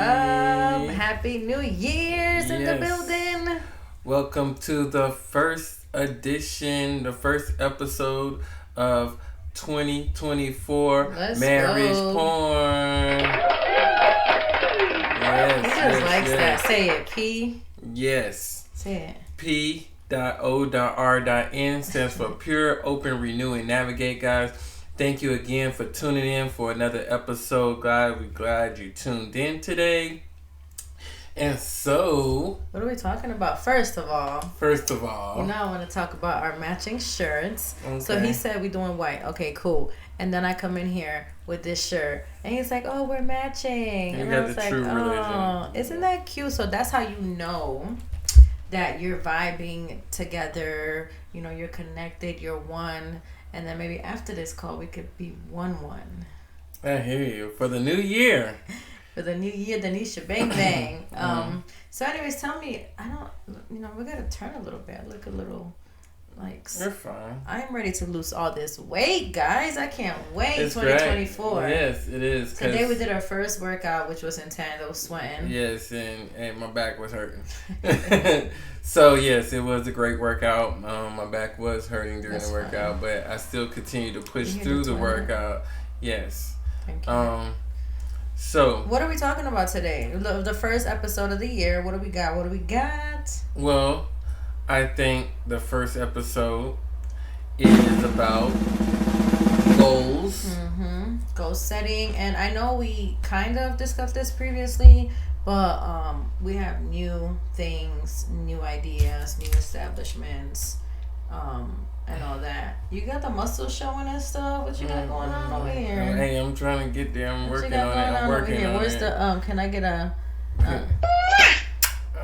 up? Happy New Year's in the building. Welcome to the first edition, the first episode of 2024 Marriage Porn. Yes, he just likes that. Say it, P. Yes. Say it. P.O.R.N stands for Pure, Open, Renew, and Navigate, guys. Thank you again for tuning in for another episode, guys. We're glad you tuned in today. And so, what are we talking about? First of all, you know, I want to talk about our matching shirts. Okay. So he said we're doing white. Okay, cool. And then I come in here with this shirt, and he's like, "Oh, we're matching." And I was like, "Oh, isn't that cute?" So that's how you know that you're vibing together. You know, you're connected. You're one. And then maybe after this call, we could be 1-1. I hear you. For the new year. For the new year, Denisha Bang Bang. So anyways, tell me, we got to turn a little bit. I look a little like... You're fine. I'm ready to lose all this weight, guys. I can't wait. It's 2024. Great. Yes, it is. Today we did our first workout, which was intense. I was sweating. Yes, and my back was hurting. So, yes, it was a great workout. My back was hurting during the workout, but I still continue to push through the workout. Yes. Thank you. So, what are we talking about today? The first episode of the year. What do we got? Well, I think the first episode is about goals. Mm-hmm. Goal setting. And I know we kind of discussed this previously, but we have new things, new ideas, new establishments, and all that. You got the muscles showing and stuff. What you got going on over here? Hey, I'm trying to get there. I'm working on it. Where's the can I get a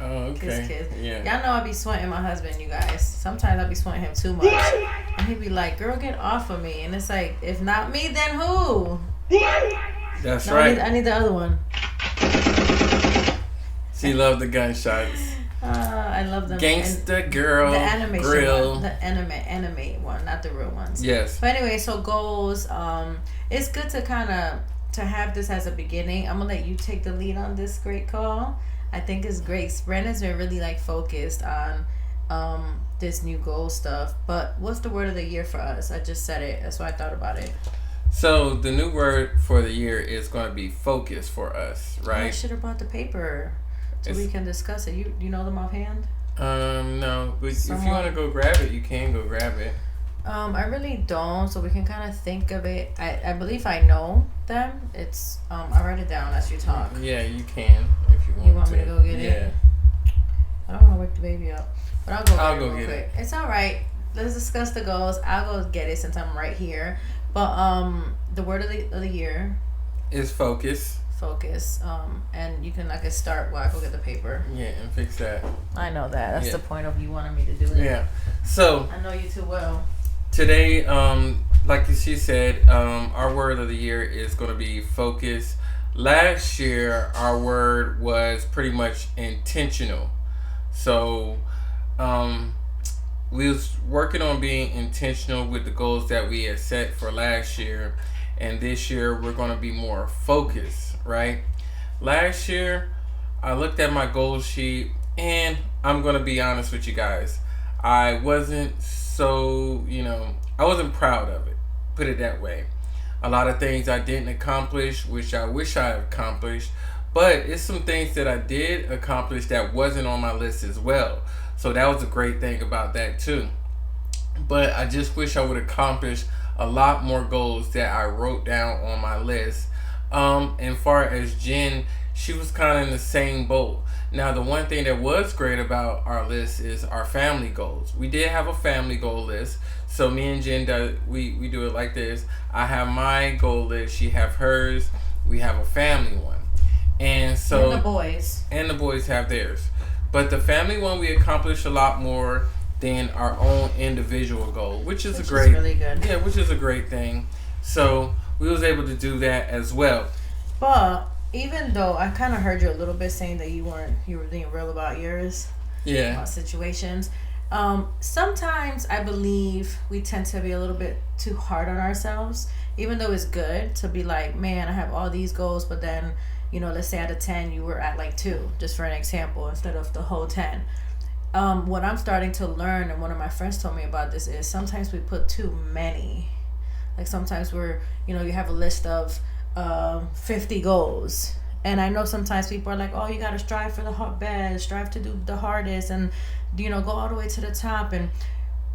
okay. Kiss. Yeah. Y'all know I be sweating my husband, you guys. Sometimes I be sweating him too much. And he be like, "Girl, get off of me." And it's like, if not me, then who? That's right. I need the other one. She loved the gunshots. I love them. Gangsta Girl the animation Grill. One, the anime one, not the real ones. Yes. But anyway, so goals. It's good to to have this as a beginning. I'm gonna let you take the lead on this great call. I think it's great. Brandon's been really focused on this new goal stuff. But what's the word of the year for us? I just said it. That's why I thought about it. So the new word for the year is going to be focus for us, right? I should have brought the paper so we can discuss it. You know them offhand? No. But if you want to go grab it, you can go grab it. I really don't, so we can kind of think of it. I believe I know them. It's I write it down as you talk. Yeah, you can if you want. You want me to go get it? I don't want to wake the baby up, but I'll go get it. It's all right. Let's discuss the goals. I'll go get it since I'm right here. But the word of the year is focus. Focus. And you can start while I go get the paper. Yeah, and fix that. I know that. That's the point of you wanting me to do it. Yeah. So I know you too well. Today, like she said, our word of the year is going to be focus. Last year, our word was pretty much intentional. So, we was working on being intentional with the goals that we had set for last year. And this year, we're going to be more focused, right? Last year, I looked at my goal sheet, and I'm going to be honest with you guys. I wasn't I wasn't proud of it. Put it that way. A lot of things I didn't accomplish, which I wish I had accomplished. But it's some things that I did accomplish that wasn't on my list as well. So that was a great thing about that too. But I just wish I would accomplish a lot more goals that I wrote down on my list. And far as Jen, she was kind of in the same boat. Now, the one thing that was great about our list is our family goals. We did have a family goal list. So me and Jen, we do it like this. I have my goal list. She have hers. We have a family one. And so... And the boys. And the boys have theirs. But the family one, we accomplished a lot more than our own individual goal, which is really good. Yeah, which is a great thing. So we was able to do that as well. But... even though I kind of heard you a little bit saying that you were being real about yours, about situations. Sometimes I believe we tend to be a little bit too hard on ourselves, even though it's good to be like, man, I have all these goals, but then let's say out of 10 you were at like 2, just for an example, instead of the whole 10. What I'm starting to learn, and one of my friends told me about this, is sometimes we put too many. Like sometimes you have a list of 50 goals. And I know sometimes people are like, oh, you got to strive for the best, strive to do the hardest, and, go all the way to the top.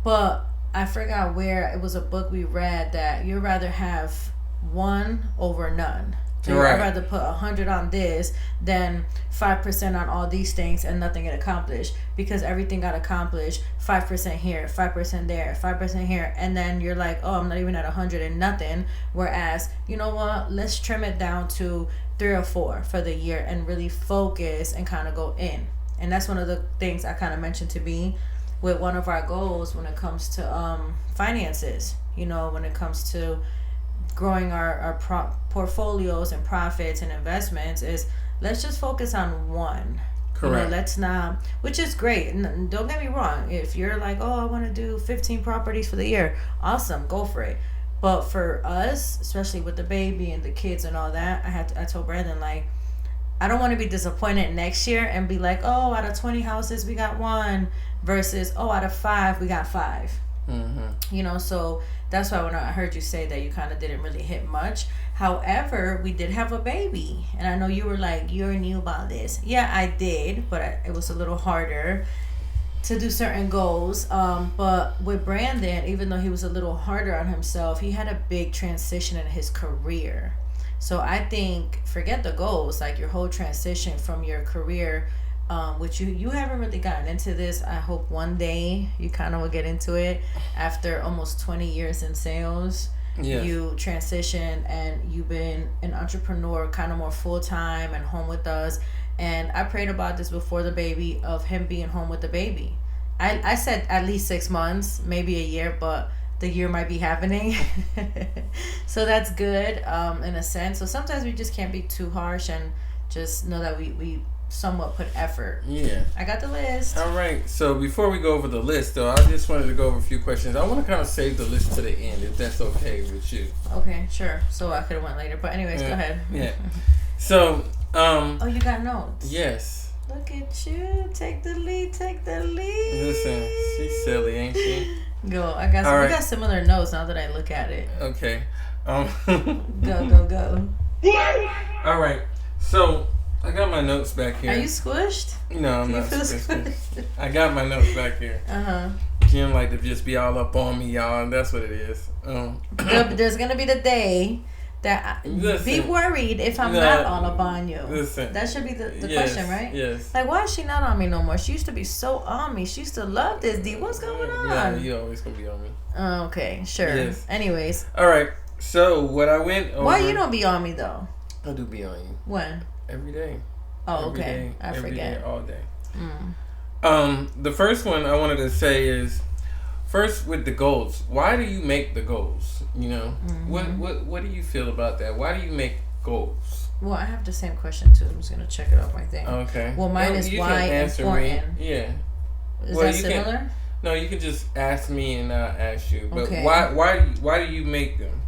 But I forgot where, it was a book we read that you'd rather have 1 over none. So I'd rather put 100 on this than 5% on all these things and nothing get accomplished, because everything got accomplished. 5% here, 5% there, 5% here, and then you're like, oh, I'm not even at 100 and nothing. Whereas, you know what? Let's trim it down to 3 or 4 for the year and really focus and kind of go in. And that's one of the things I kind of mentioned to be with one of our goals when it comes to finances. When it comes to growing our portfolios and profits and investments, is let's just focus on one. Correct. Let's not, which is great. Don't get me wrong. If you're like, oh, I want to do 15 properties for the year, awesome, go for it. But for us, especially with the baby and the kids and all that, I told Brandon, like, I don't want to be disappointed next year and be like, oh, out of 20 houses we got 1, versus, oh, out of 5 we got 5. Mm-hmm. So that's why when I heard you say that you kind of didn't really hit much. However, we did have a baby, and I know you were like, you knew about this. Yeah, I did, but it was a little harder to do certain goals. But with Brandon, even though he was a little harder on himself, he had a big transition in his career. So I think, forget the goals, like your whole transition from your career, which you haven't really gotten into this. I hope one day you kind of will get into it. After almost 20 years in sales, yes, you transition and you've been an entrepreneur kind of more full-time and home with us. And I prayed about this before the baby, of him being home with the baby. I said at least 6 months, maybe a year, but the year might be happening. So that's good in a sense. So sometimes we just can't be too harsh, and just know that we somewhat put effort. Yeah. I got the list. All right. So before we go over the list, though, I just wanted to go over a few questions. I want to kind of save the list to the end, if that's okay with you. Okay, sure. So I could have went later, but anyways, go ahead. Yeah. So. Oh, you got notes? Yes. Look at you. Take the lead. Listen, she's silly, ain't she? Go. I got some. We got similar notes now that I look at it. Okay. Go. All right. So I got my notes back here. Are you squished? No, I'm not squished. I got my notes back here. Jim like to just be all up on me, y'all, and that's what it is. There's gonna be the day that be worried if I'm not all up on you. Listen, that should be the question, right? Yes. Like, why is she not on me no more? She used to be so on me. She used to love this D. What's going on? Yeah, you always gonna be on me. Okay, sure. Yes. Anyways. All right. So what I went over. Why you don't be on me though? I do be on you. When? Every day. Oh, okay. Day, I forget. Day, all day. The first one I wanted to say is, first with the goals. Why do you make the goals? What do you feel about that? Why do you make goals? Well, I have the same question too. I'm just gonna check it off my thing. Okay. Well, mine is why important. Me. Yeah. Is that similar? No, you can just ask me and I'll ask you. But okay. Why do you make them?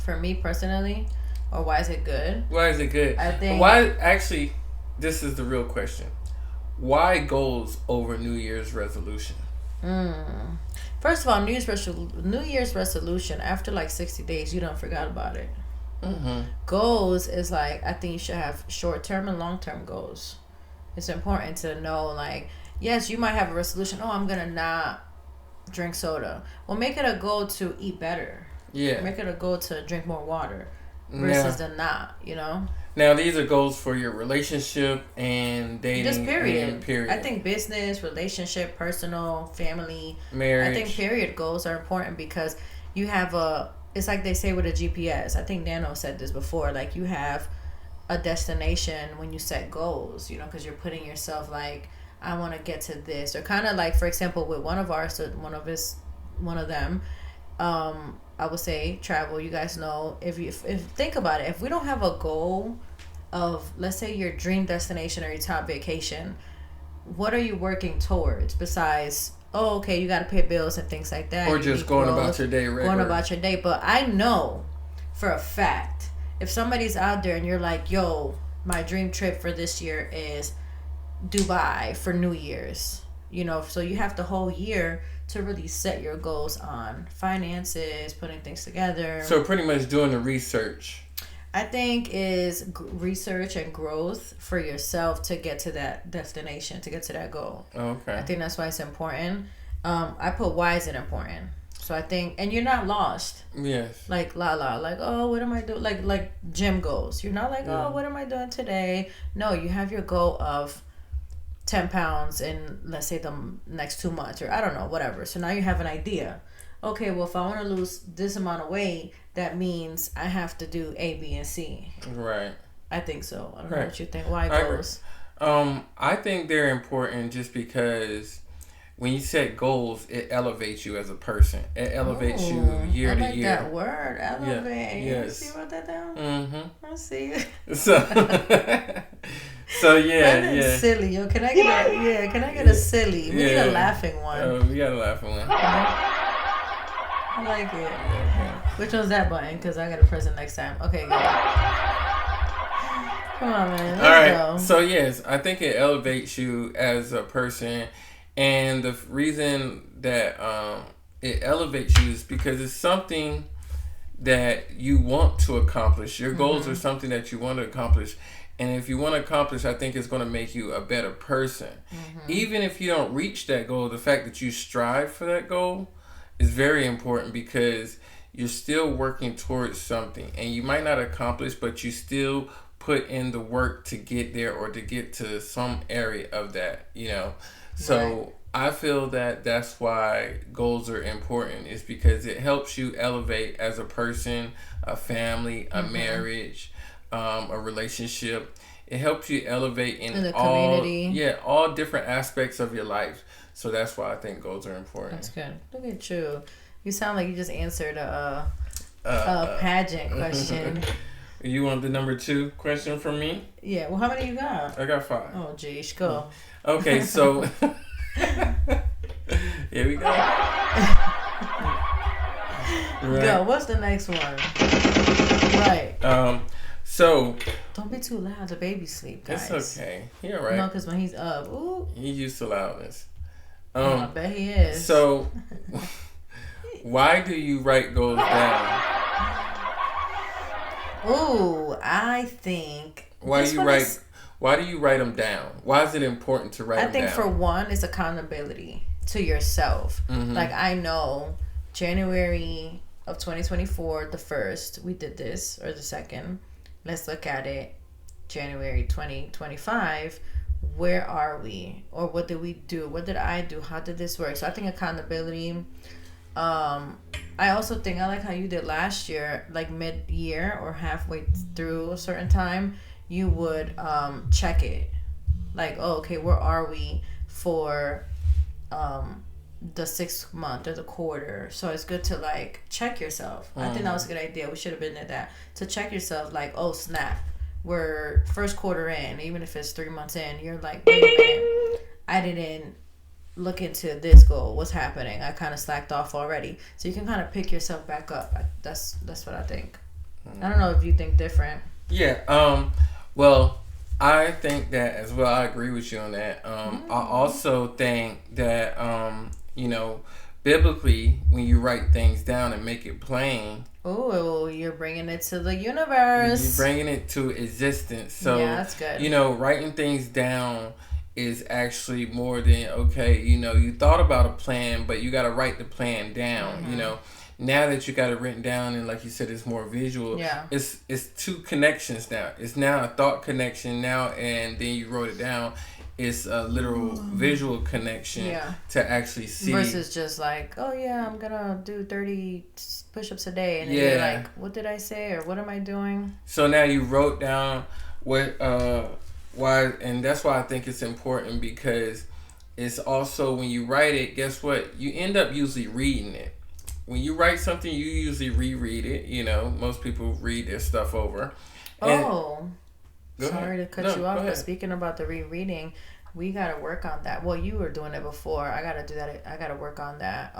For me personally, or why is it good? Why is it good? I think. Why actually? This is the real question. Why goals over New Year's resolution? First of all, New Year's resolution, after like 60 days, you don't forget about it. Goals is like, I think you should have short-term and long-term goals. It's important to know, like, yes, you might have a resolution. Oh, I'm gonna not drink soda. Well, make it a goal to eat better. Yeah. Make it a goal to drink more water versus the not. Now, these are goals for your relationship and dating. Just period. I think business, relationship, personal, family, marriage. I think period goals are important because you have it's like they say with a GPS. I think Nano said this before. Like, you have a destination when you set goals, because you're putting yourself like, I want to get to this. Or kind of like, for example, with one of them, I would say travel. You guys know, if think about it, if we don't have a goal of, let's say, your dream destination or your top vacation, what are you working towards besides, oh, okay, you got to pay bills and things like that, or just going about your day regular. Going about your day. But I know for a fact, if somebody's out there and you're like, yo, my dream trip for this year is Dubai for New Year's, you know, so you have the whole year to really set your goals on finances, putting things together. So pretty much doing the research. I think is research and growth for yourself to get to that destination, to get to that goal. Okay. I think that's why it's important. I put why is it important. So I think, and you're not lost. Yes. Like like, oh, what am I doing? Like gym goals. You're not like, oh, what am I doing today? No, you have your goal of 10 pounds in, let's say, the next 2 months, or I don't know, whatever. So now you have an idea. Okay, well, if I want to lose this amount of weight, that means I have to do A, B, and C. Right. I think so. I don't know what you think. Why goals? I think they're important just because when you set goals, it elevates you as a person. It elevates you year to year. I like that word, elevate. Yeah. Yes. You wrote that down? Mm-hmm. I see it. So yeah. Silly, yo. Can I get a silly? We need a laughing one. We got a laughing one. I like it. Okay. Which one's that button? Because I got to press it next time. Okay, good. Come on, man. Let's go. So yes, I think it elevates you as a person, and the reason that it elevates you is because it's something that you want to accomplish. Your goals are something that you want to accomplish. And if you want to accomplish, I think it's going to make you a better person. Even if you don't reach that goal, the fact that you strive for that goal is very important because you're still working towards something. And you might not accomplish, but you still put in the work to get there or to get to some area of that, you know. So I feel that that's why goals are important, is because it helps you elevate as a person, a family, a marriage, a relationship. It helps you elevate in the community. All different aspects of your life. So that's why I think goals are important. That's good. Look at you. You sound like you just answered a pageant question. You want the number 2 question from me? Yeah. Well, how many you got? I got 5. Oh, geez. Go. Okay, so here we go. Go. What's the next one? Right. So don't be too loud. The baby sleep, guys. It's okay. He all right. No, because when he's up, ooh. He's used to loudness. I bet he is. So why do you write goals down? Ooh, I think. Why do you write them down? Why is it important to write them down? I think for one, it's accountability to yourself. Like I know January of 2024, the 1st, we did this, or the 2nd. Let's look at it. January 2025, where are we? Or what did we do? What did I do? How did this work? So I think accountability. I also think I like how you did last year, like mid-year or halfway through a certain time, you would check it. Like, oh, okay, where are we for the 6th month or the quarter? So it's good to like check yourself. I think that was a good idea. We should have been at that, to check yourself. Like, oh snap, we're 1st quarter in. Even if it's 3 months in, you're like, wait a minute, I didn't look into this goal. What's happening? I kind of slacked off already. So you can kind of pick yourself back up. That's what I think. I don't know if you think different. Yeah. Well, I think that as well. I agree with you on that. I also think that you know, biblically, when you write things down and make it plain. Oh, you're bringing it to the universe. You're bringing it to existence. So yeah, that's good. You know, writing things down is actually more than, okay, you know, you thought about a plan, but you got to write the plan down. You know, now that you got it written down, and like you said, it's more visual. Yeah. It's 2 connections now. It's now a thought connection now, and then you wrote it down. It's a literal visual connection to actually see. Versus just like, oh yeah, I'm gonna do 30 push-ups a day, and then you're like, what did I say, or what am I doing? So now you wrote down what why, and that's why I think it's important, because it's also, when you write it, guess what? You end up usually reading it. When you write something, you usually reread it. You know, most people read their stuff over. Sorry to cut you off, but speaking about the rereading, we got to work on that. Well, you were doing it before. I got to do that. I got to work on that.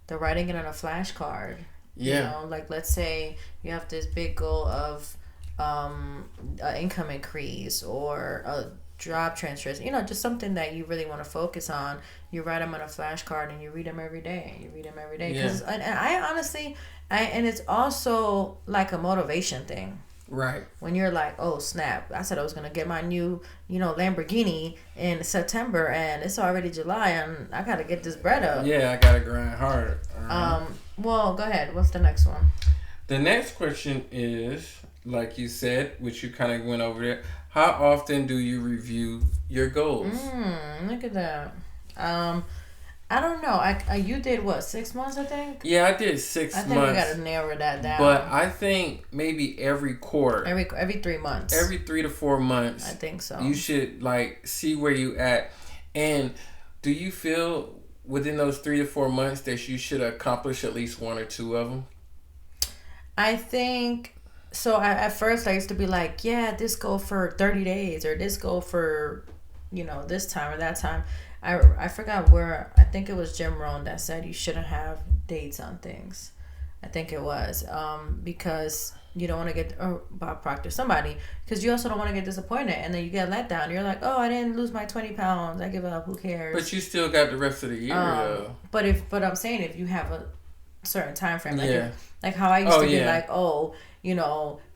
The writing it on a flashcard. Yeah. You know, like let's say you have this big goal of income increase or a job transfers, just something that you really want to focus on. You write them on a flashcard and you read them every day. Because and I honestly, and it's also like a motivation thing. Right. When you're like, oh snap, I said I was gonna get my new, Lamborghini in September, and it's already July, and I gotta get this bread up. Yeah, I gotta grind hard. Well, go ahead. What's the next one? The next question is, like you said, which you kind of went over there. How often do you review your goals? Look at that. I don't know. You did what, 6 months, I think? Yeah, I did 6 months. I think we got to narrow that down. But I think maybe every quarter. Every 3 months. Every 3 to 4 months. I think so. You should see where you at. And do you feel within those 3 to 4 months that you should accomplish at least 1 or 2 of them? I think so. At first I used to be like, yeah, this go for 30 days or this go for, this time or that time. I forgot where. I think it was Jim Rohn that said you shouldn't have dates on things. I think it was because you don't want to get, or Bob Proctor, somebody, because you also don't want to get disappointed and then you get let down. You're like, oh, I didn't lose my 20 pounds. I give up. Who cares? But you still got the rest of the year though. But I'm saying if you have a certain time frame, like how I used to be like, oh,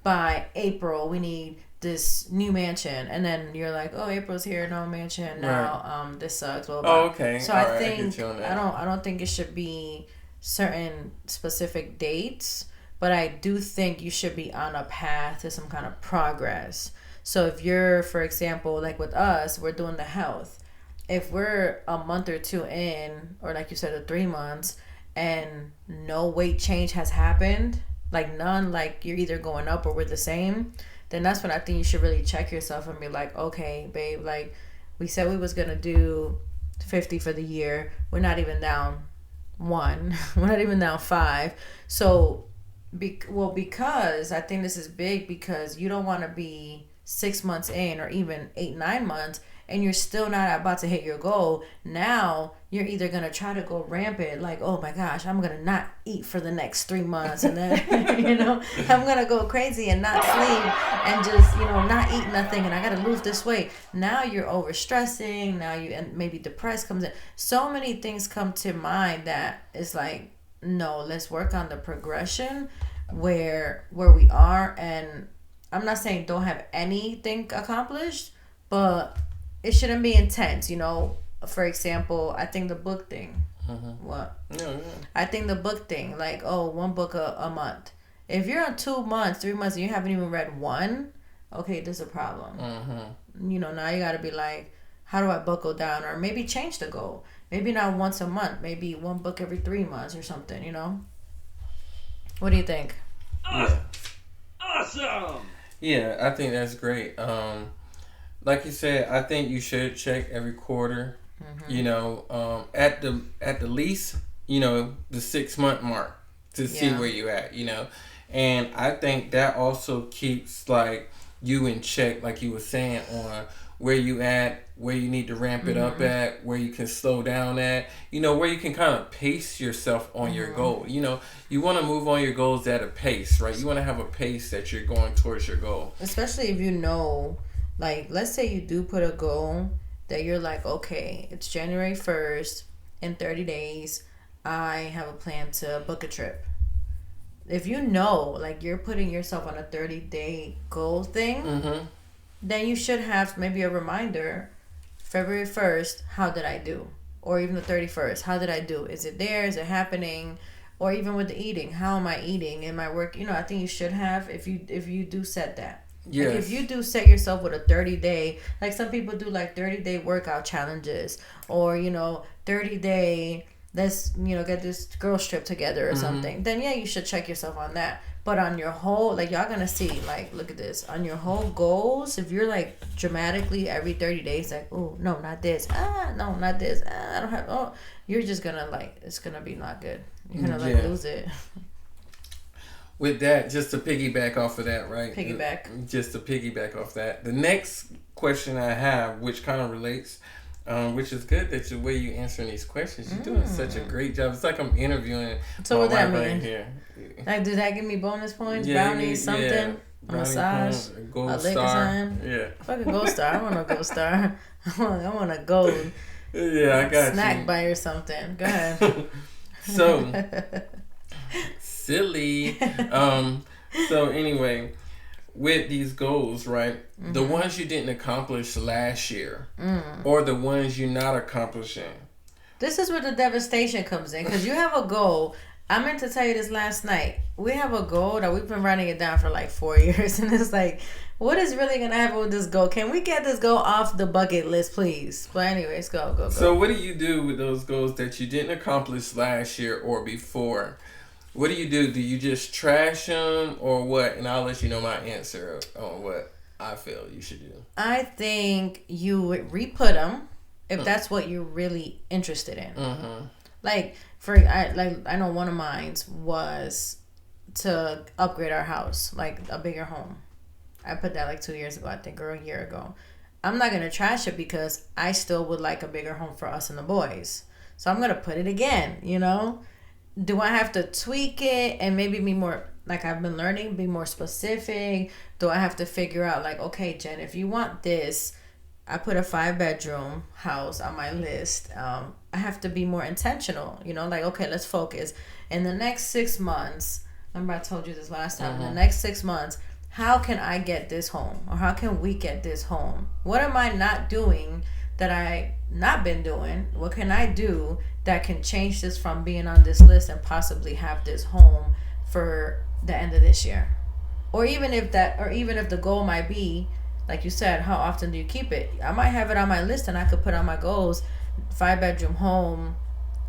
by April we need this new mansion, and then you're like, oh, April's here, no mansion now. Right. This sucks. Blah, blah. Oh, okay. So I think I don't think it should be certain specific dates, but I do think you should be on a path to some kind of progress. So if you're, for example, like with us, we're doing the health. If we're a month or 2 in, or like you said, the 3 months, and no weight change has happened, like none, like you're either going up or we're the same, then that's when I think you should really check yourself and be like, okay, babe, like we said we was going to do 50 for the year. We're not even down 1. We're not even down 5. So, because I think this is big, because you don't want to be 6 months in or even 8, 9 months and you're still not about to hit your goal. Now you're either going to try to go rampant, like, oh my gosh, I'm going to not eat for the next 3 months. And then, I'm going to go crazy and not sleep and just, not eat nothing. And I got to lose this weight. Now you're overstressing. And maybe depressed comes in. So many things come to mind that it's like, no, let's work on the progression where we are. And I'm not saying don't have anything accomplished, but it shouldn't be intense, For example, I think the book thing. Mm-hmm. What? No. I think the book thing, like, 1 book a month. If you're on 2 months, 3 months, and you haven't even read one, okay, there's a problem. Mm-hmm. Now you got to be like, how do I buckle down? Or maybe change the goal. Maybe not once a month. Maybe 1 book every 3 months or something, What do you think? Awesome! Yeah, I think that's great. Like you said, I think you should check every quarter. Mm-hmm. At the least, the 6 month mark to see where you at. And I think that also keeps like you in check, like you were saying, on where you at, where you need to ramp it up at, where you can slow down at. Where you can kind of pace yourself on your goal. You want to move on your goals at a pace, right? You want to have a pace that you're going towards your goal. Especially if like, let's say you do put a goal that you're like, okay, it's January 1st. In 30 days, I have a plan to book a trip. If like, you're putting yourself on a 30-day goal thing, then you should have maybe a reminder, February 1st, how did I do? Or even the 31st, how did I do? Is it there? Is it happening? Or even with the eating, how am I eating? Am I work? I think you should have, if you do set that. Yes. Like if you do set yourself with a 30-day, like some people do like 30-day workout challenges, or 30-day, let's get this girls trip together or something, then you should check yourself on that. But on your whole, like, y'all gonna see, like, look at this, on your whole goals, if you're like dramatically every 30 days like, oh no, not this, no, not this, I don't have, you're just gonna it's gonna be not good. You're gonna lose it. With that, just to piggyback off of that, right? Just to piggyback off that. The next question I have, which kind of relates, which is good that the way you answering these questions, you're doing such a great job. It's like I'm interviewing. So what that mean? Right here. Like, did that give me bonus points, brownies, something? A massage. A gold star. Yeah. Fuck a gold star. I want a gold star. I want a gold. Yeah, I got snack bite or something. Go ahead. So silly. So anyway, with these goals, right? Mm-hmm. The ones you didn't accomplish last year, or the ones you're not accomplishing. This is where the devastation comes in, because you have a goal. I meant to tell you this last night. We have a goal that we've been writing it down for like 4 years, and it's like, what is really gonna happen with this goal? Can we get this goal off the bucket list, please? But anyways, go. So what do you do with those goals that you didn't accomplish last year or before? What do? Do you just trash them or what? And I'll let you know my answer on what I feel you should do. I think you would re-put them if that's what you're really interested in. Mm-hmm. Like I know one of mine was to upgrade our house, like a bigger home. I put that like 2 years ago, I think, or a year ago. I'm not gonna trash it because I still would like a bigger home for us and the boys. So I'm gonna put it again. You know, do I have to tweak it and maybe be more, like I've been learning, be more specific? Do I have to figure out like, okay, Jen, if you want this, I put a 5-bedroom house on my list. I have to be more intentional, you know, like, okay, let's focus. In the next 6 months, remember I told you this last time, in the next 6 months, how can I get this home? Or how can we get this home? What am I not doing that I not been doing? What can I do that can change this from being on this list and possibly have this home for the end of this year? Or even if the goal might be, like you said, how often do you keep it? I might have it on my list and I could put on my goals, 5-bedroom home,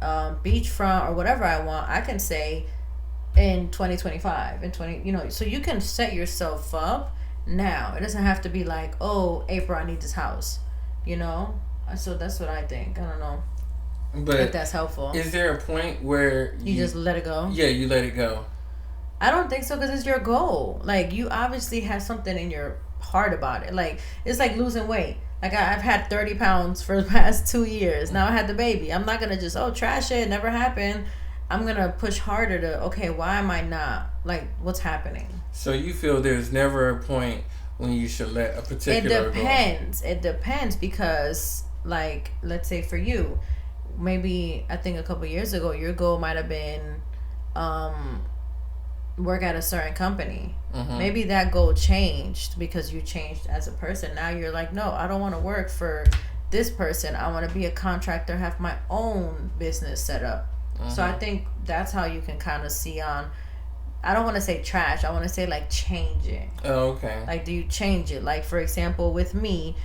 beachfront, or whatever I want. I can say in 2025, so you can set yourself up now. It doesn't have to be like, oh, April, I need this house, you know? So that's what I think. I don't know. But if that's helpful. Is there a point where you just let it go? Yeah, you let it go. I don't think so, because it's your goal. Like, you obviously have something in your heart about it. Like, it's like losing weight. Like, I've had 30 pounds for the past 2 years. Now I had the baby. I'm not gonna just trash it, never happened. I'm gonna push harder to, okay, why am I not, like, what's happening? So you feel there's never a point when you should let a particular It depends because, like, let's say for you, maybe I think a couple years ago your goal might have been work at a certain company. Mm-hmm. Maybe that goal changed because you changed as a person. Now you're like, no, I don't want to work for this person. I want to be a contractor, have my own business set up. Mm-hmm. So I think that's how you can kind of see on, I don't want to say trash, I want to say like change it. Oh, okay. Like, do you change it? Like, for example, with me,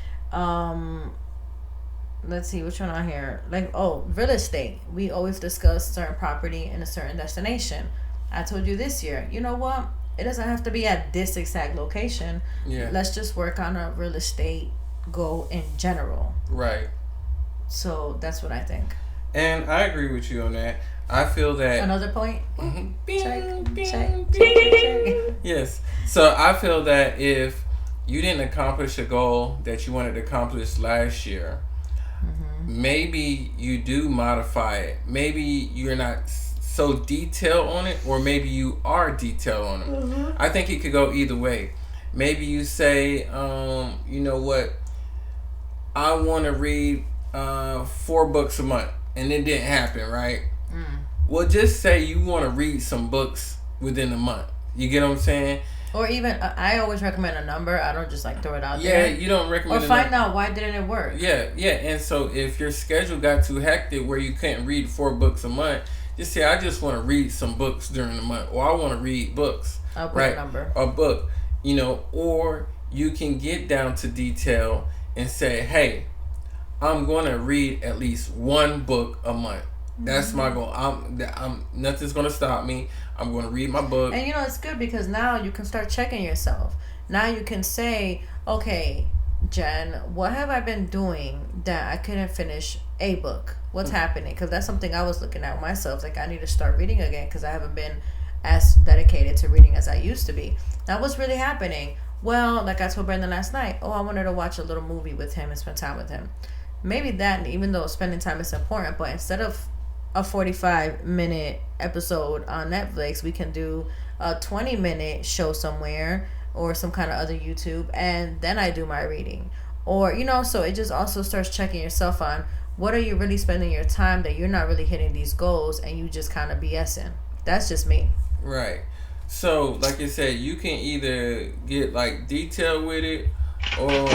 let's see, which one on here? Like, real estate. We always discuss certain property in a certain destination. I told you this year, you know what? It doesn't have to be at this exact location. Yeah. Let's just work on a real estate goal in general. Right. So that's what I think. And I agree with you on that. I feel that... Another point? Mm-hmm. Check. Yes. So I feel that if you didn't accomplish a goal that you wanted to accomplish last year, maybe you do modify it. Maybe you're not so detailed on it, or maybe you are detailed on it. Mm-hmm. I think it could go either way. Maybe you say, you know what, I want to read 4 books a month, and it didn't happen, right? Well, just say you want to read some books within a month. You get what I'm saying? Or even, I always recommend a number. I don't just like throw it out there. Yeah, you don't recommend. Or find out why didn't it work. Yeah. And so if your schedule got too hectic where you couldn't read 4 books a month, just say, I just want to read some books during the month, or I want to read books. I'll put a number. A book, or you can get down to detail and say, hey, I'm going to read at least 1 book a month. That's my goal. I'm nothing's gonna stop me. I'm gonna read my book. And it's good because now you can start checking yourself. Now you can say, okay, Jen, what have I been doing that I couldn't finish a book? What's happening? Because that's something I was looking at myself. Like, I need to start reading again because I haven't been as dedicated to reading as I used to be. Now, what's really happening? Well, like I told Brandon last night, I wanted to watch a little movie with him and spend time with him. Maybe that, even though spending time is important, but instead of a 45-minute episode on Netflix, we can do a 20-minute show somewhere, or some kind of other YouTube, and then I do my reading. Or, so it just also starts checking yourself on what are you really spending your time that you're not really hitting these goals and you just kind of BSing. That's just me. Right. So, like I said, you can either get like detailed with it, or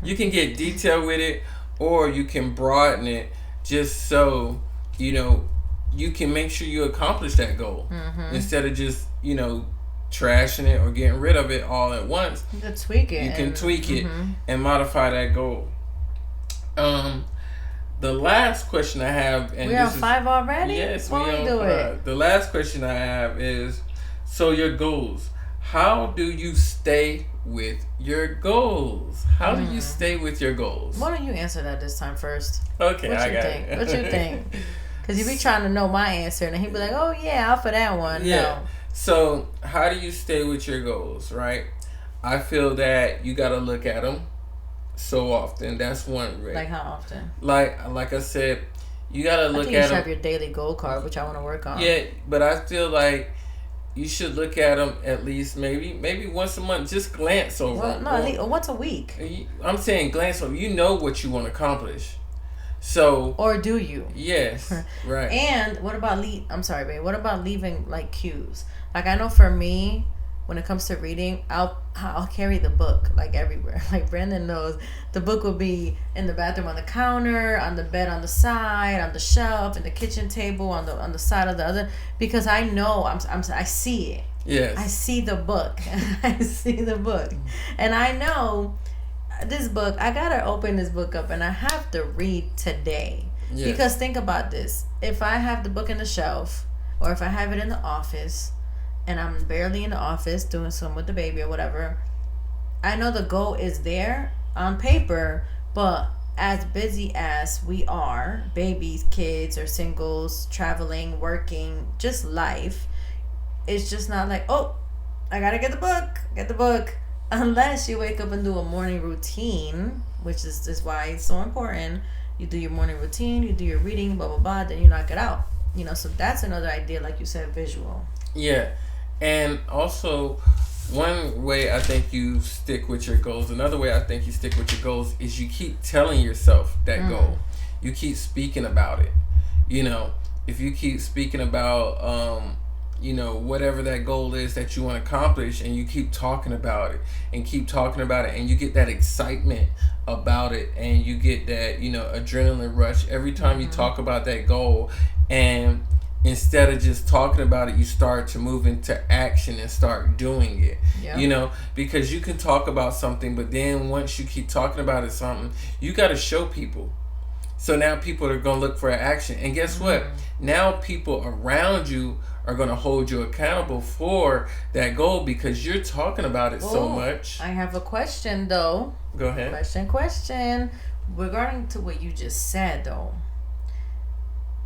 you can get detailed with it, or you can broaden it just so, you can make sure you accomplish that goal instead of just, trashing it or getting rid of it all at once. You can tweak it. You can tweak it and modify that goal. The last question I have, and we're on 5 already. Yes, we do it. The last question I have is: so your goals. How do you stay with your goals? How do you stay with your goals? Why don't you answer that this time first? Okay, I got it. What you think? Because you be trying to know my answer, and he'd be like, "Oh yeah, I'll for that one." Yeah. No. So how do you stay with your goals? Right. I feel that you got to look at them so often. That's one way. Like how often? Like I said, you got to look at them. You should have your daily goal card, which I want to work on. Yeah, but I feel like you should look at them at least maybe once a month. Just glance over them. No, at least once a week. I'm saying glance over. You know what you want to accomplish. So. Or do you? Yes. Right. And what about I'm sorry, babe. What about leaving like cues? Like I know for me, when it comes to reading, I'll carry the book like everywhere. Like Brandon knows, the book will be in the bathroom on the counter, on the bed on the side, on the shelf, in the kitchen table, on the side of the other, because I know I see it. Yes. I see the book. I see the book, and I know this book. I gotta open this book up, and I have to read today. Yes. Because think about this: if I have the book in the shelf, or if I have it in the office, and I'm barely in the office doing something with the baby or whatever, I know the goal is there on paper, but as busy as we are, babies, kids, or singles, traveling, working, just life, it's just not like, oh, I gotta get the book. Unless you wake up and do a morning routine, which is just why it's so important. You do your morning routine, you do your reading, blah, blah, blah, then you knock it out. So that's another idea, like you said, visual. Yeah. And also, one way I think you stick with your goals, another way I think you stick with your goals is you keep telling yourself that goal. You keep speaking about it. If you keep speaking about, whatever that goal is that you want to accomplish, and you keep talking about it and keep talking about it, and you get that excitement about it, and you get that, adrenaline rush every time you talk about that goal, and instead of just talking about it, you start to move into action and start doing it. Yeah. Because you can talk about something, but then once you keep talking about it, you got to show people. So now people are going to look for action. And guess what? Now people around you are going to hold you accountable for that goal because you're talking about it so much. I have a question, though. Go ahead. Question. Regarding to what you just said, though.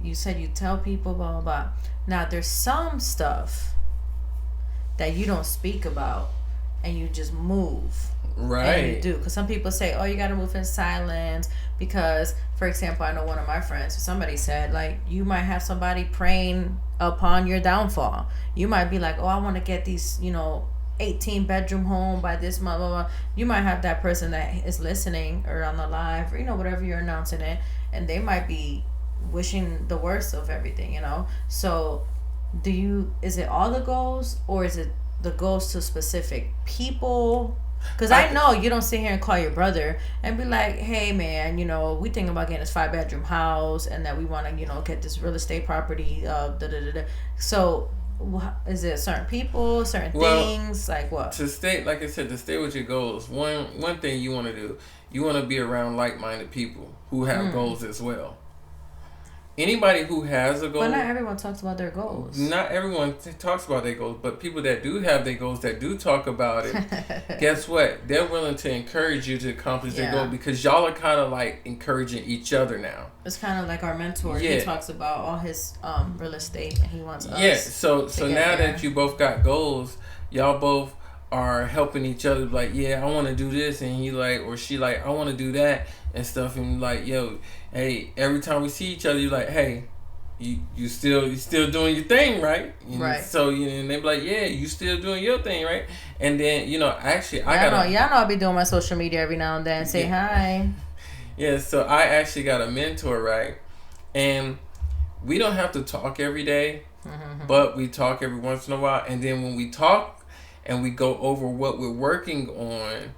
You said you tell people, blah, blah, blah. Now, there's some stuff that you don't speak about and you just move. Right. And you do. Because some people say, oh, you got to move in silence. Because, for example, I know one of my friends, somebody said, like, you might have somebody praying upon your downfall. You might be like, oh, I want to get these, 18-bedroom home by this month, blah, blah. You might have that person that is listening or on the live or, whatever you're announcing it. And they might be wishing the worst of everything, So is it all the goals, or is it the goals to specific people? Because I know you don't sit here and call your brother and be like, hey man, we thinking about getting this 5-bedroom house and that we want to, get this real estate property, So is it certain people, certain things, like what? To stay with your goals, one thing you want to do, you want to be around like-minded people who have goals as well. Anybody who has a goal... But not everyone talks about their goals. Not everyone talks about their goals, but people that do have their goals, that do talk about it, guess what? They're willing to encourage you to accomplish their goal because y'all are kind of like encouraging each other now. It's kind of like our mentor. Yeah. He talks about all his real estate and he wants us. Yeah, so now that you both got goals, y'all both are helping each other, like, yeah, I want to do this, and he like, or she like, I want to do that and stuff, and like, yo, hey, every time we see each other, you're like, hey, you still doing your thing, right? Right. So and they be like, yeah, you still doing your thing, right? And then actually y'all know I'll be doing my social media every now and then. Say hi. Yeah, so I actually got a mentor, right? And we don't have to talk every day, but we talk every once in a while. And then when we talk and we go over what we're working on,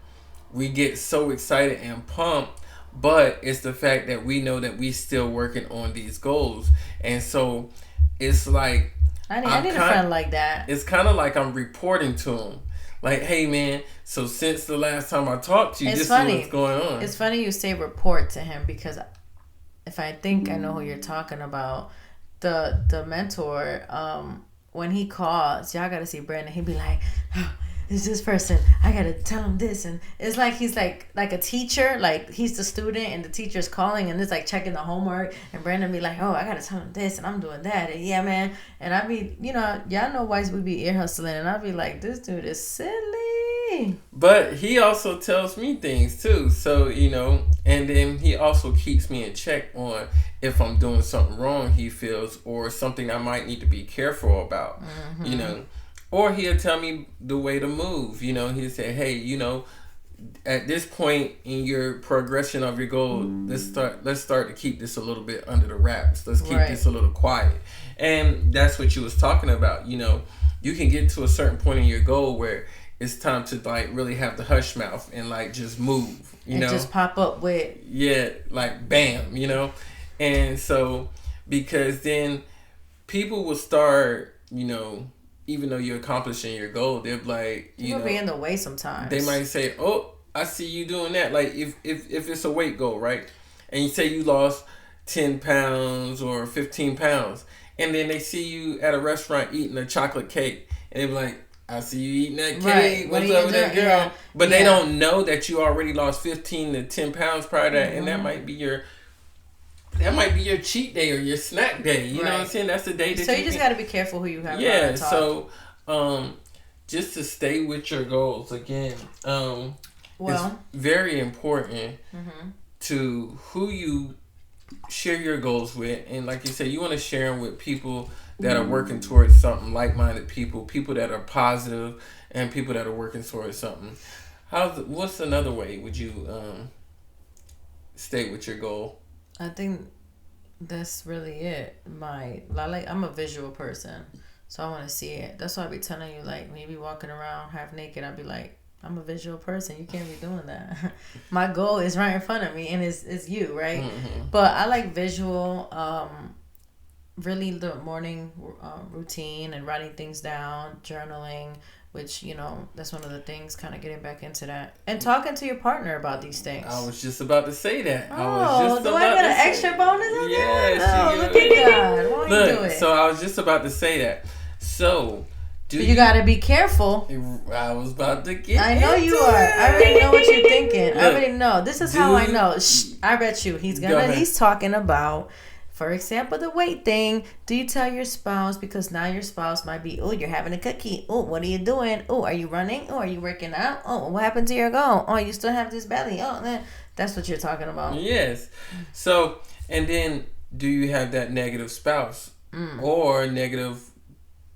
we get so excited and pumped. But it's the fact that we know that we still working on these goals. And so it's like I need a friend like that. It's kind of like I'm reporting to him. Like, hey man, so since the last time I talked to you, this is what's going on. It's funny you say report to him, because if I think I know who you're talking about, the mentor, when he calls, y'all gotta see Brandon, he'd be like, oh, it's this person, I gotta tell him this, and it's like he's like a teacher, like he's the student and the teacher's calling and it's like checking the homework, and Brandon be like, oh, I gotta tell him this and I'm doing that, and yeah man, and I be, y'all know why we be ear hustling, and I be like, this dude is silly. But he also tells me things too, so and then he also keeps me in check on if I'm doing something wrong, he feels, or something I might need to be careful about. Or he'll tell me the way to move. He'll say, hey, at this point in your progression of your goal, let's start to keep this a little bit under the wraps. Let's keep this a little quiet. And that's what you was talking about. You can get to a certain point in your goal where it's time to like really have the hush mouth and like just move. And just pop up with. Yeah, like bam, And so, because then people will start, even though you're accomplishing your goal, they're like, you'll be in the way sometimes. They might say, oh, I see you doing that. Like if it's a weight goal, right? And you say you lost 10 pounds or 15 pounds, and then they see you at a restaurant eating a chocolate cake, and they be like, I see you eating that cake. Right. What's up with that girl? Yeah. But they don't know that you already lost 15 to 10 pounds prior to that, and that might be your cheat day or your snack day. You know what I'm saying? That's the day that. So you just got to be careful who you have. Yeah. So, just to stay with your goals again. It's very important to who you share your goals with, and like you said, you want to share them with people that are working towards something, like-minded people that are positive, and people that are working towards something. What's another way would you stay with your goal? I think that's really it. I'm a visual person, so I want to see it. That's why I be telling you, like, when you be walking around half naked, I'd be like, I'm a visual person. You can't be doing that. My goal is right in front of me, and it's you, right? But I like visual. Really, the morning routine and writing things down, journaling, which, that's one of the things, kind of getting back into that. And talking to your partner about these things. I was just about to say that. Do I get an extra bonus on that? Yes. Look at God. Why don't you do it? So I was just about to say that. So, you got to be careful. I was about to get I know you are. I already know what you're thinking. I already know. This is how I know. I bet you. He's talking about... For example, the weight thing. Do you tell your spouse? Because now your spouse might be, oh, you're having a cookie. Oh, what are you doing? Oh, are you running? Oh, are you working out? Oh, what happened to your goal? Oh, you still have this belly. Oh, that's what you're talking about. Yes. So, and then do you have that negative spouse or negative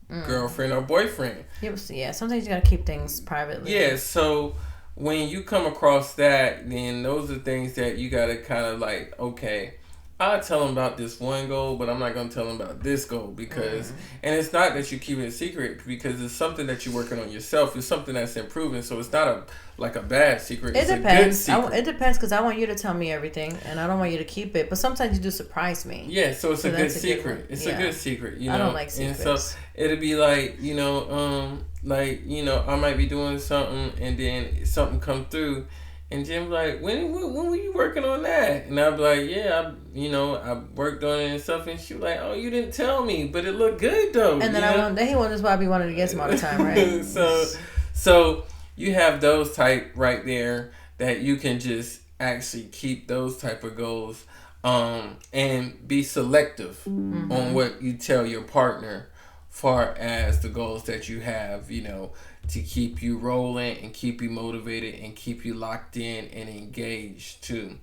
girlfriend or boyfriend? Yeah, sometimes you got to keep things privately. Yeah, so when you come across that, then those are things that you got to kind of like, okay, I'll tell them about this one goal, but I'm not going to tell them about this goal because, and it's not that you keep it a secret because it's something that you're working on yourself. It's something that's improving. So it's not a bad secret. It depends. It depends because I want you to tell me everything and I don't want you to keep it. But sometimes you do surprise me. Yeah. So it's a good secret. It's a good secret. I don't like secrets. And so it'll be like, I might be doing something and then something come through. And Jim's like, when were you working on that? And I'm like, yeah, I worked on it and stuff. And she was like, oh, you didn't tell me, but it looked good though. And then he wonders why I be wanting to get some all the time, right? So you have those type right there that you can just actually keep those type of goals, and be selective on what you tell your partner, far as the goals that you have, to keep you rolling and keep you motivated and keep you locked in and engaged too.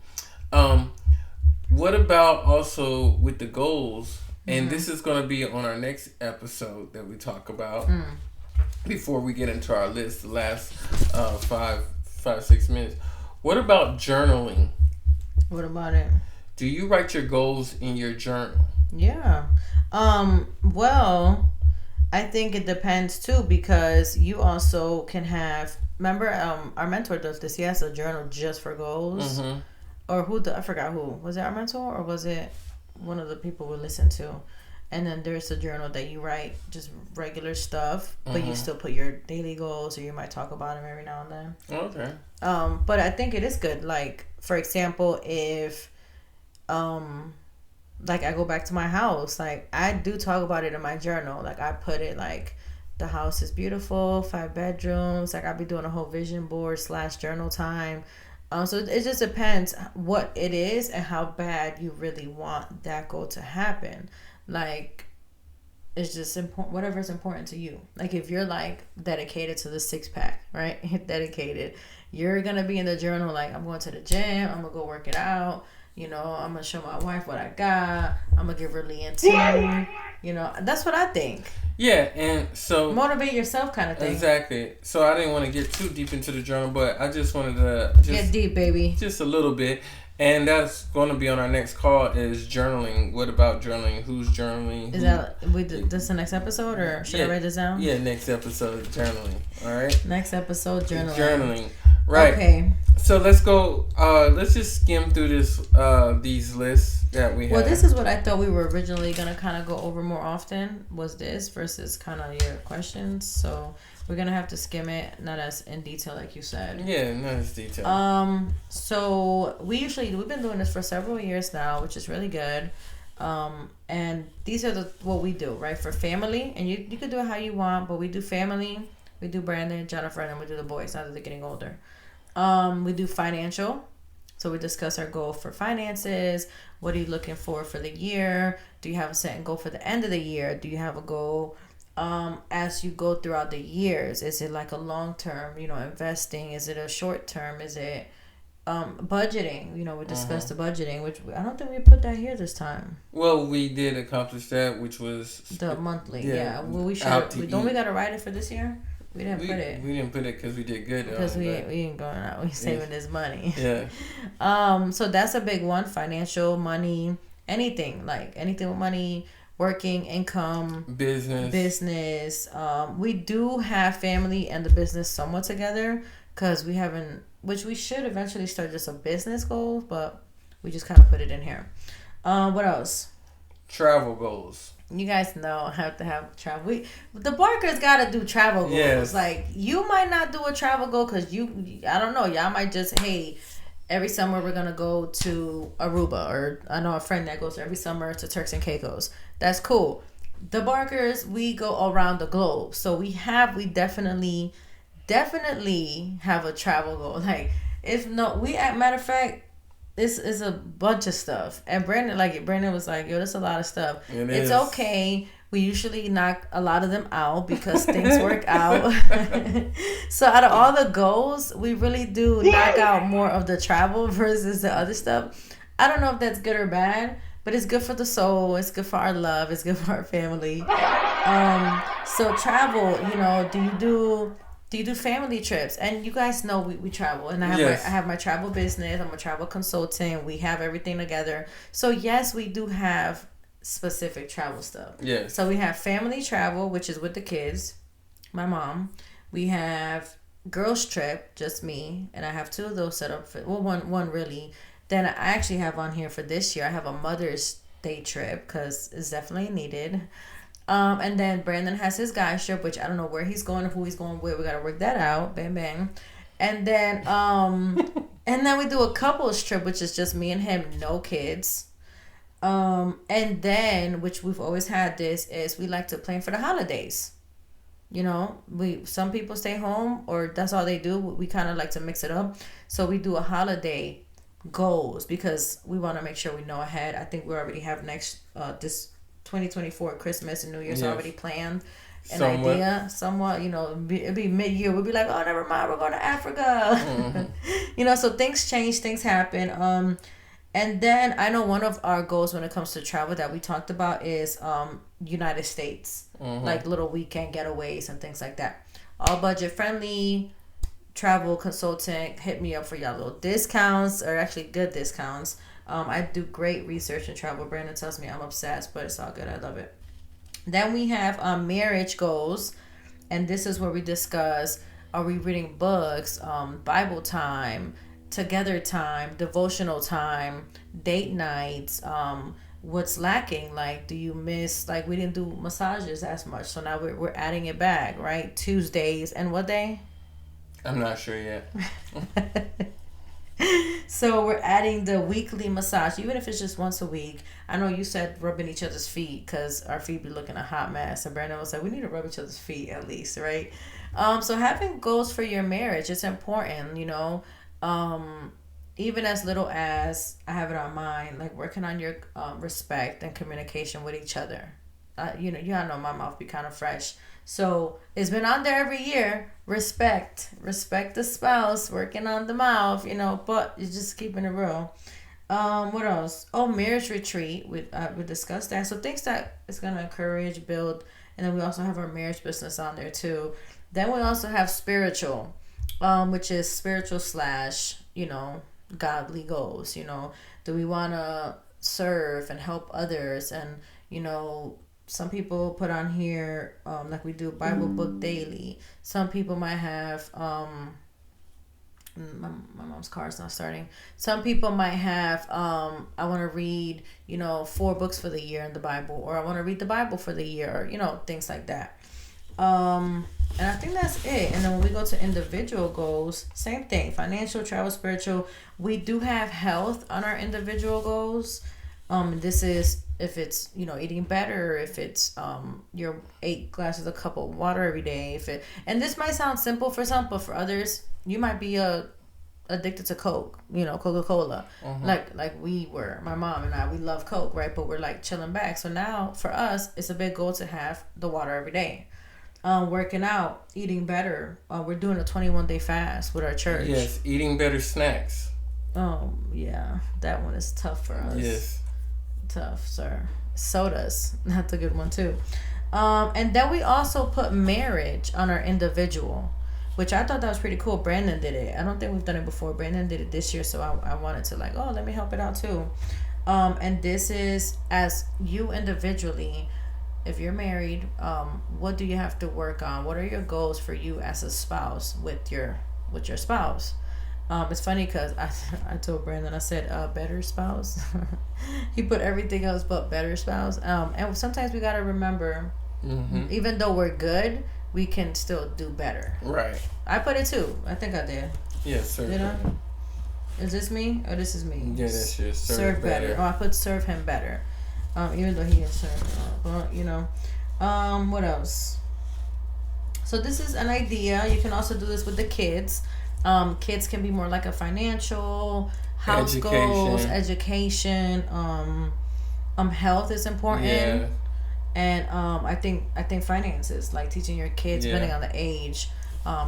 What about also with the goals? And this is going to be on our next episode that we talk about. Before we get into our list, the last 6 minutes. What about journaling? What about it? Do you write your goals in your journal? Yeah. Well, I think it depends too, because you also can have, remember, our mentor does this. He has a journal just for goals. Or I forgot who. Was it our mentor or was it one of the people we listened to? And then there's a journal that you write just regular stuff, but you still put your daily goals, or you might talk about them every now and then. Okay. But I think it is good. Like, for example, if, like, I go back to my house, like, I do talk about it in my journal. Like, I put it, like, the house is beautiful, 5 bedrooms. Like, I'll be doing a whole vision board / journal time. So it just depends what it is and how bad you really want that goal to happen. Like, it's just important, whatever is important to you. Like, if you're, like, dedicated to the 6-pack, right? Dedicated. You're going to be in the journal, like, I'm going to the gym. I'm going to go work it out. You know, I'm going to show my wife what I got. I'm going to give her Lean too. You know, that's what I think. Yeah, and so... motivate yourself kind of thing. Exactly. So I didn't want to get too deep into the journal, but I just wanted to... get deep, baby. Just a little bit. And that's going to be on our next call, is journaling. What about journaling? Who's journaling? Is this the next episode, or should I write this down? Yeah, next episode, journaling. All right? Next episode, journaling. Journaling. Right. Okay. So let's go. Let's just skim through these lists that we have. Well, this is what I thought we were originally going to kind of go over more often, was this versus kind of your questions. So we're going to have to skim it, not as in detail like you said. Yeah, not as detailed. So we've been doing this for several years now, which is really good. And these are what we do, right? For family, and you could do it how you want, but we do family, we do Brandon, Jennifer, and then we do the boys now that they're getting older. We do financial. So we discuss our goal for finances. What are you looking for the year? Do you have a certain goal for the end of the year? Do you have a goal as you go throughout the years? Is it like a long term, investing? Is it a short term? Is it budgeting? We discussed the budgeting, which I don't think we put that here this time. Well, we did accomplish that, which was the monthly. Yeah. Well, we should. We got to write it for this year. We didn't put it. We didn't put it because we did good. Because we ain't going out. We saving this money. Yeah. So that's a big one. Financial, money, anything with money, working, income, business. We do have family and the business somewhat together, because we haven't, which we should eventually start just a business goal, but we just kind of put it in here. What else? Travel goals. You guys know I have to have travel. The Barkers gotta do travel goals. Yes. Like, you might not do a travel goal because I don't know, y'all might just, hey, every summer we're gonna go to Aruba, or I know a friend that goes every summer to Turks and Caicos. That's cool. The Barkers, we go around the globe, so we definitely have a travel goal. Like, matter of fact, this is a bunch of stuff. And Brandon was like, yo, that's a lot of stuff. It's okay. We usually knock a lot of them out because things work out. So out of all the goals, we really do knock out more of the travel versus the other stuff. I don't know if that's good or bad, but it's good for the soul. It's good for our love. It's good for our family. So travel, do you do family trips? And you guys know we travel, and I have my travel business. I'm a travel consultant. We have everything together. So yes, we do have specific travel stuff. Yes. So we have family travel, which is with the kids, my mom. We have girls trip, just me, and I have 2 of those set up for one really. Then I actually have on here for this year. I have a Mother's Day trip because it's definitely needed. And then Brandon has his guy trip, which I don't know where he's going or who he's going with. We gotta work that out. Bang bang. And then we do a couples trip, which is just me and him, no kids. And then, which we've always had this, is we like to plan for the holidays. Some people stay home, or that's all they do. We kind of like to mix it up. So we do a holiday goals because we want to make sure we know ahead. I think we already have this 2024 Christmas and New Year's already planned. Idea somewhat, it'd be mid-year. We'd be like, oh, never mind, we're going to Africa. So things change, things happen. And then I know one of our goals when it comes to travel that we talked about is United States, like little weekend getaways and things like that. All budget friendly. Travel consultant, hit me up for y'all little discounts, or actually good discounts. I do great research in travel. Brandon tells me I'm obsessed, but it's all good. I love it. Then we have marriage goals, and this is where we discuss: are we reading books, Bible time, together time, devotional time, date nights, what's lacking, like do you miss, like we didn't do massages as much, so now we're adding it back, right? Tuesdays and what day? I'm not sure yet. So we're adding the weekly massage, even if it's just once a week. I know you said rubbing each other's feet because our feet be looking a hot mess. And Brandon was like, we need to rub each other's feet at least, right? So having goals for your marriage, it's important, you know. Even as little as I have it on mine, like working on your respect and communication with each other. You know my mouth be kind of fresh. So it's been on there every year. Respect the spouse, working on the mouth, you know, but you're just keeping it real. What else? Oh, marriage retreat. We discussed that. So things that it's gonna encourage, build, and then we also have our marriage business on there too. Then we also have spiritual, which is spiritual / you know, godly goals. You know, do we wanna serve and help others? And you know, some people put on here, like we do Bible book daily. Some people might have, my mom's car is not starting. Some people might have, I want to read, you know, 4 books for the year in the Bible, or I want to read the Bible for the year, or, you know, things like that. And I think that's it. And then when we go to individual goals, same thing, financial, travel, spiritual. We do have health on our individual goals. This is if it's, you know, eating better, if it's your 8 glasses, a cup of water every day, and this might sound simple for some, but for others, you might be addicted to Coke, you know, Coca-Cola, like we were. My mom and I, we love Coke, right? But we're like chilling back. So now for us, it's a big goal to have the water every day. Working out, eating better. We're doing a 21-day fast with our church. Yes, eating better snacks. Oh yeah, that one is tough for us. Yes. Tough, sir. Sodas, that's a good one too. And then we also put marriage on our individual, which I thought that was pretty cool. Brandon did it. I don't think we've done it before. Brandon did it this year, so I wanted to like, oh, let me help it out too. And this is as you individually, if you're married, what do you have to work on? What are your goals for you as a spouse with your spouse? It's funny because I told Brandon, I said better spouse. He put everything else but better spouse. And sometimes we gotta remember, even though we're good, we can still do better. Right. I put it too. I think I did. Yes, sir. Did I? Is this me or this is me? Yeah, that's yours. Serve better. Oh, I put serve him better. Even though he is served. But you know, what else? So this is an idea. You can also do this with the kids. Kids can be more like a financial, house goals, education, health is important. Yeah. And I think finances, like teaching your kids, depending on the age,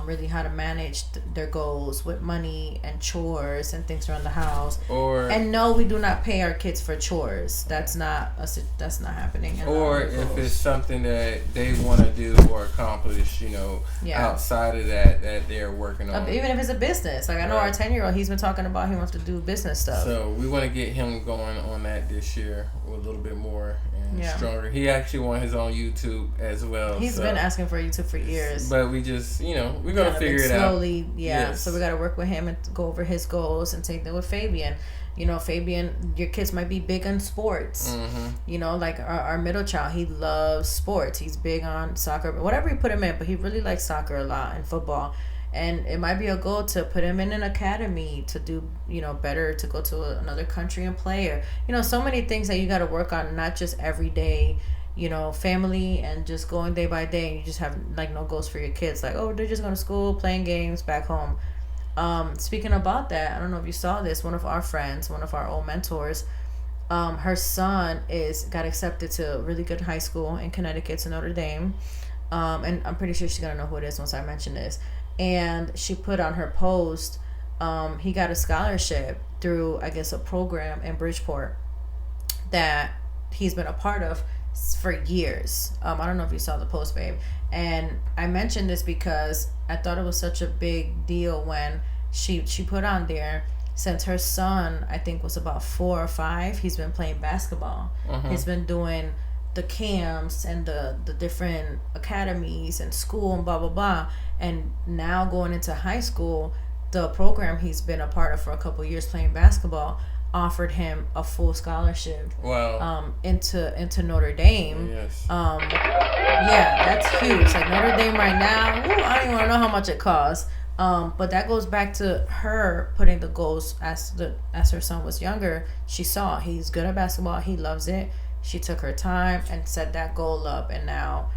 really how to manage their goals with money and chores and things around the house. And no, we do not pay our kids for chores. That's not happening. Or if it's something that they want to do or accomplish, you know, outside of that they're working on. Even if it's a business, like I know our 10-year-old, he's been talking about he wants to do business stuff. So we want to get him going on that this year with a little bit more and stronger. He actually wants his own YouTube as well. He's been asking for YouTube for years. But we just, you know, we're going to figure it out. Slowly, Yes. So we got to work with him and go over his goals and take them with Fabian. You know, Fabian, your kids might be big on sports. You know, like our middle child, he loves sports. He's big on soccer, whatever you put him in, but he really likes soccer a lot and football. And it might be a goal to put him in an academy to do, you know, better, to go to another country and play, or, you know, so many things that you got to work on, not just every day, you know, family and just going day by day. And you just have like no goals for your kids. Like, oh, they're just going to school, playing games back home. Speaking about that, I don't know if you saw this, one of our friends, one of our old mentors, her son got accepted to a really good high school in Connecticut, to Notre Dame. And I'm pretty sure she's going to know who it is once I mention this. And she put on her post, he got a scholarship through, I guess, a program in Bridgeport that he's been a part of for years. I don't know if you saw the post, babe. And I mentioned this because I thought it was such a big deal when she put on there, since her son, I think, was about 4 or 5, he's been playing basketball. He's been doing the camps and the different academies and school and blah, blah, blah. And now going into high school, the program he's been a part of for a couple of years playing basketball offered him a full scholarship. Wow. Into Notre Dame. Yes. Yeah, that's huge. Like Notre Dame right now, I don't even want to know how much it costs. But that goes back to her putting the goals as her son was younger. She saw he's good at basketball. He loves it. She took her time and set that goal up, and now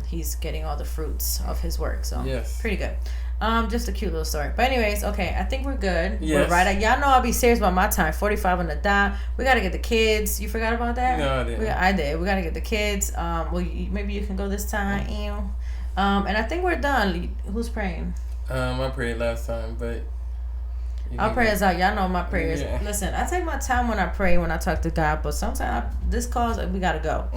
he's getting all the fruits of his work. So yes, pretty good. Just a cute little story. But anyways, okay, I think we're good. Yes. We're right. Y'all know I'll be serious about my time. 45 on the dot. We gotta get the kids. You forgot about that? No, I didn't. I did. We gotta get the kids. Maybe you can go this time. And I think we're done. Who's praying? I prayed last time, but our prayers out. Y'all know my prayers. Yeah. Listen, I take my time when I pray, when I talk to God, but sometimes this calls, we gotta go.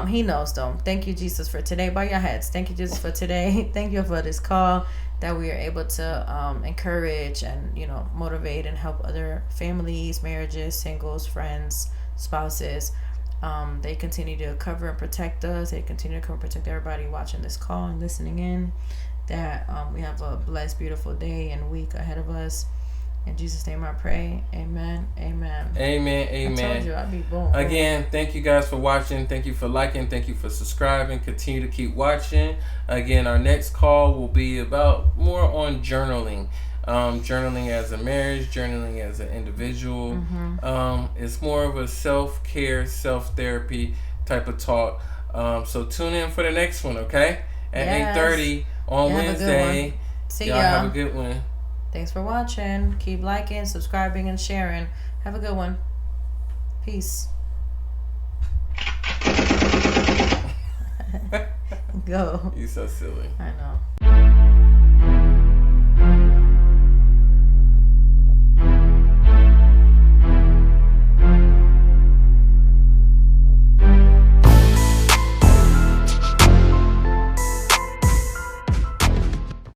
He knows though. Thank you, Jesus, for today. Bow your heads. Thank you, Jesus, for today. Thank you for this call that we are able to encourage and motivate and help other families, marriages, singles, friends, spouses. They continue to cover and protect us. They continue to cover and protect everybody watching this call and listening in. That we have a blessed, beautiful day and week ahead of us. In Jesus' name I pray. Amen. Amen. Amen. Amen. I told you I'd be boom. Again, thank you guys for watching. Thank you for liking. Thank you for subscribing. Continue to keep watching. Again, our next call will be about more on journaling. Journaling as a marriage, journaling as an individual. It's more of a self-care, self-therapy type of talk. So tune in for the next one, okay? At 8:30 on Wednesday. See y'all. Have a good one. Thanks for watching. Keep liking, subscribing, and sharing. Have a good one. Peace. Go. You so silly. I know.